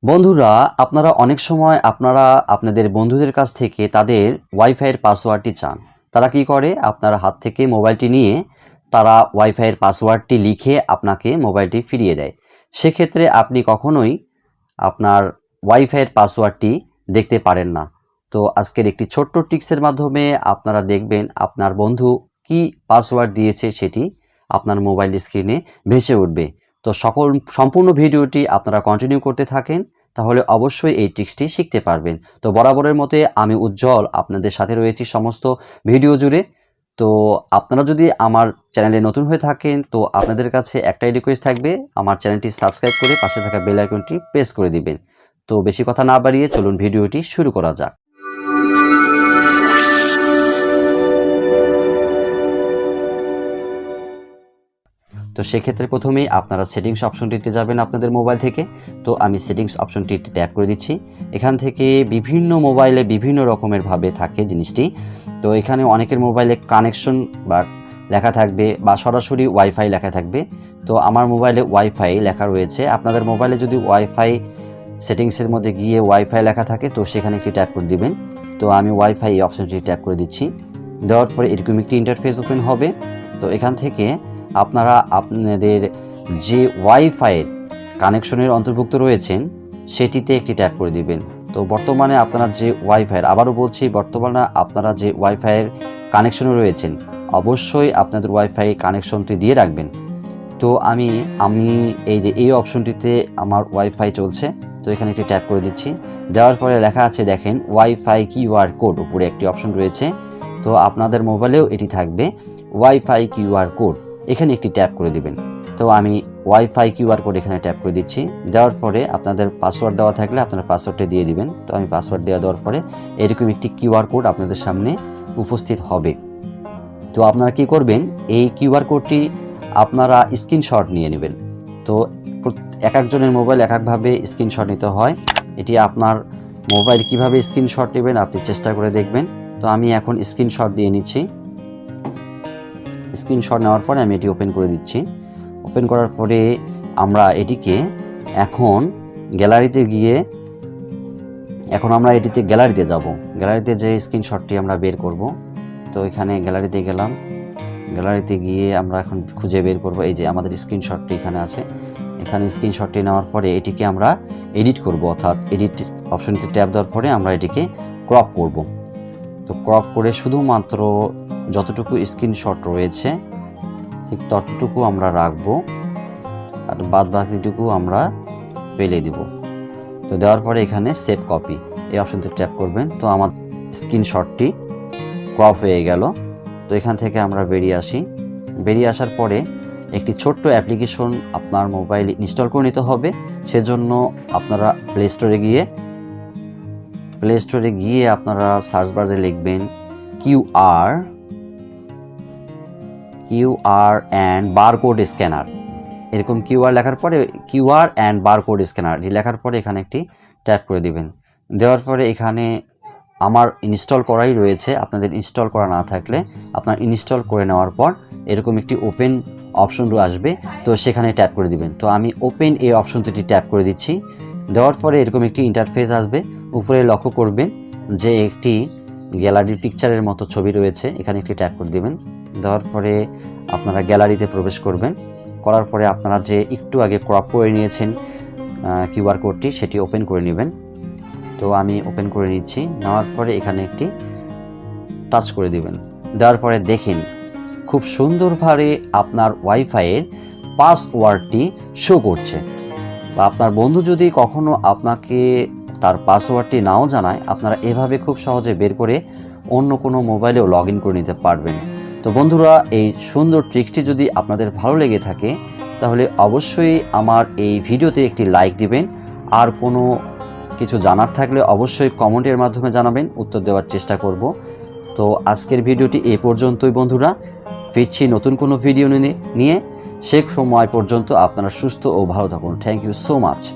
বন্ধুরা, আপনারা অনেক সময় আপনাদের বন্ধুদের কাছ থেকে তাদের ওয়াইফাইয়ের পাসওয়ার্ডটি চান। তারা কি করে? আপনার হাত থেকে মোবাইলটি নিয়ে তারা ওয়াইফাইয়ের পাসওয়ার্ডটি লিখে আপনাকে মোবাইলটি ফিরিয়ে দেয়। সেক্ষেত্রে আপনি কখনোই আপনার ওয়াইফাইয়ের পাসওয়ার্ডটি দেখতে পারেন না। তো আজকের একটি ছোট্ট টিপসের মাধ্যমে আপনারা দেখবেন আপনার বন্ধু কি পাসওয়ার্ড দিয়েছে সেটি আপনার মোবাইল স্ক্রিনে ভেসে উঠবে। তো সম্পূর্ণ ভিডিওটি আপনারা কন্টিনিউ করতে থাকেন, তাহলে অবশ্যই এই ট্রিক্সটি শিখতে পারবেন। তো বরাবরের মতে আমি উজ্জ্বল আপনাদের সাথে রয়েছি সমস্ত ভিডিও জুড়ে। তো আপনারা যদি আমার চ্যানেলে নতুন হয়ে থাকেন তো আপনাদের কাছে একটাই রিকোয়েস্ট থাকবে, আমার চ্যানেলটি সাবস্ক্রাইব করে পাশে থাকা বেল আইকনটি প্রেস করে দিবেন। তো বেশি কথা না বাড়িয়ে চলুন ভিডিওটি শুরু করা যাক। তো সেক্ষেত্রে প্রথমেই আপনারা সেটিংস অপশনটিতে যাবেন আপনাদের মোবাইল থেকে। তো আমি সেটিংস অপশনটিতে ট্যাপ করে দিচ্ছি। এখান থেকে বিভিন্ন মোবাইলে বিভিন্ন রকমের ভাবে থাকে জিনিসটি। তো এখানে অনেকের মোবাইলে কানেকশন বা লেখা থাকবে বা সরাসরি ওয়াইফাই লেখা থাকবে। তো আমার মোবাইলে ওয়াইফাই লেখা রয়েছে। আপনাদের মোবাইলে যদি ওয়াইফাই সেটিংসের মধ্যে গিয়ে ওয়াইফাই লেখা থাকে তো সেখানে একটি ট্যাপ করে দিবেন। তো আমি ওয়াইফাই এই অপশনটি ট্যাপ করে দিচ্ছি। দেওয়ার পরে এরকম একটি ইন্টারফেস ওপেন হবে। তো এখান থেকে আপনারা আপনাদের যে ওয়াইফাইয়ের কানেকশনের অন্তর্ভুক্ত রয়েছেন সেটিতে একটি ট্যাপ করে দিবেন। তো বর্তমানে আপনারা যে ওয়াইফাইয়ের, আবারও বলছি, বর্তমানে আপনারা যে ওয়াইফাইয়ের কানেকশনে রয়েছেন অবশ্যই আপনাদের ওয়াইফাই কানেকশনটি দিয়ে রাখবেন। তো আমি এই অপশনটিতে আমার ওয়াইফাই চলছে। তো এখানে একটি ট্যাপ করে দিচ্ছি। দেওয়ার পরে লেখা আছে দেখেন ওয়াইফাই কিউআর কোড, উপরে একটি অপশন রয়েছে। তো আপনাদের মোবাইলেও এটি থাকবে ওয়াইফাই কিউআর কোড, এখানে একটি ট্যাপ করে দিবেন। তো আমি ওয়াইফাই কিউআর কোড এখানে ট্যাপ করে দিচ্ছি। দেওয়ার পরে আপনাদের পাসওয়ার্ড দেওয়া থাকলে আপনারা পাসওয়ার্ডটা দিয়ে দিবেন। তো আমি পাসওয়ার্ড দেওয়ার পরে এরকম একটি কিউআর কোড আপনাদের সামনে উপস্থিত হবে। তো আপনারা কি করবেন, এই কিউআর কোডটি আপনারা স্ক্রিনশট নিয়ে নেবেন। তো এক একজনের মোবাইল এক একভাবে স্ক্রিনশট নিতে হয়। এটি আপনার মোবাইল কিভাবে স্ক্রিনশট নেবেন আপনি চেষ্টা করে দেখবেন। তো আমি এখন স্ক্রিনশট দিয়ে নিচ্ছি। স্ক্রিনশট নেওয়ার পরে আমি এটি ওপেন করে দিচ্ছি। ওপেন করার পরে আমরা এটিকে এখন আমরা এটিতে গ্যালারিতে যাব। গ্যালারিতে যে স্ক্রিনশটটি আমরা বের করব। তো এখানে গ্যালারিতে গেলাম। গ্যালারিতে গিয়ে আমরা এখন খুঁজে বের করব। এই যে আমাদের স্ক্রিনশটটি এখানে আছে। এখানে স্ক্রিনশটটি নেওয়ার পরে এটিকে আমরা এডিট করব, অর্থাৎ এডিট অপশনটিতে ট্যাপ দেওয়ার পরে আমরা এটিকে ক্রপ করব। তো ক্রপ করে শুধুমাত্র যতটুকু স্ক্রিনশট রয়েছে ঠিক ততটুকু আমরা রাখবো, আর বাদ বাকিটুকু আমরা ফেলে দিব। তো দেওয়ার পরে এখানে সেভ কপি এই অপশনতে ট্যাপ করবেন। তো আমার স্ক্রিনশটটি ক্রপ হয়ে গেল। তো এখান থেকে আমরা বেরিয়ে আসি। বেরিয়ে আসার পরে একটি ছোট্ট অ্যাপ্লিকেশন আপনার মোবাইলে ইনস্টল করে নিতে হবে। সেজন্য আপনারা প্লে স্টোরে গিয়ে আপনারা সার্চ বারে লিখবেন কিউআর অ্যান্ড বারকোড স্ক্যানার। এরকম কিউআর লেখার পরে কিউআর অ্যান্ড বারকোড স্ক্যানার লেখার পরে এখানে একটি ট্যাপ করে দিবেন। দেওয়ার পরে এখানে আমার ইনস্টল করাই রয়েছে। আপনাদের ইনস্টল করা না থাকলে আপনার ইনস্টল করে নেওয়ার পর এরকম একটি ওপেন অপশন আসবে, তো সেখানে ট্যাপ করে দিবেন। তো আমি ওপেন এই অপশনটি ট্যাপ করে দিচ্ছি। দেওয়ার পরে এরকম একটি ইন্টারফেস আসবে। উপরে লক্ষ্য করবেন যে একটি গ্যালারির পিকচারের মতো ছবি রয়েছে, এখানে একটি ট্যাপ করে দিবেন। দেওয়ার পরে আপনারা গ্যালারিতে প্রবেশ করবেন। করার পরে আপনারা যে একটু আগে ক্রপ করে নিয়েছেন কিউআর কোডটি সেটি ওপেন করে নেবেন। তো আমি ওপেন করে নিচ্ছি। নেওয়ার পরে এখানে একটি টাচ করে দিবেন। দেওয়ার পরে দেখেন খুব সুন্দরভাবে আপনার ওয়াইফাইয়ের পাসওয়ার্ডটি শো করছে। বা আপনার বন্ধু যদি কখনো আপনাকে তার পাসওয়ার্ডটি নাও জানায়, আপনারা এভাবে খুব সহজে বের করে অন্য কোনো মোবাইলেও লগ ইন করে নিতে পারবেন। তো বন্ধুরা, এই সুন্দর ট্রিক্সটি যদি আপনাদের ভালো লেগে থাকে তাহলে অবশ্যই আমার এই ভিডিওতে একটি লাইক দিবেন। আর কোনো কিছু জানার থাকলে অবশ্যই কমেন্টের মাধ্যমে জানাবেন, উত্তর দেওয়ার চেষ্টা করব। তো আজকের ভিডিওটি এই পর্যন্তই বন্ধুরা। ফিরছি নতুন কোনো ভিডিও নিয়ে। সে সময় পর্যন্ত আপনারা সুস্থ ও ভালো থাকুন। Thank you so much.